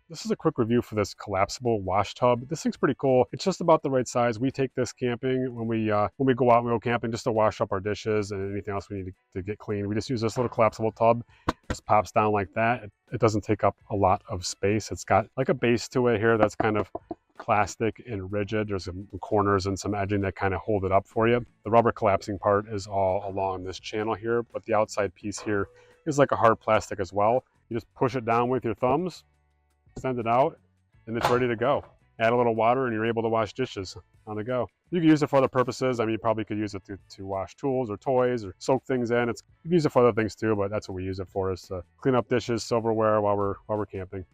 This is a quick review for this collapsible wash tub. This thing's pretty cool. It's just about the right size. We take this camping when we go out and we go camping just to wash up our dishes and anything else we need to get clean. We just use this little collapsible tub. It just pops down like that. It doesn't take up a lot of space. It's got like a base to it here that's kind of plastic and rigid. There's some corners and some edging that kind of hold it up for you. The rubber collapsing part is all along this channel here, but the outside piece here is like a hard plastic as well. You just push it down with your thumbs, send it out, and it's ready to go. Add a little water and you're able to wash dishes on the go. You can use it for other purposes. I mean, you probably could use it to wash tools or toys or soak things in. You can use it for other things too, but that's what we use it for, is to clean up dishes, silverware while we're camping.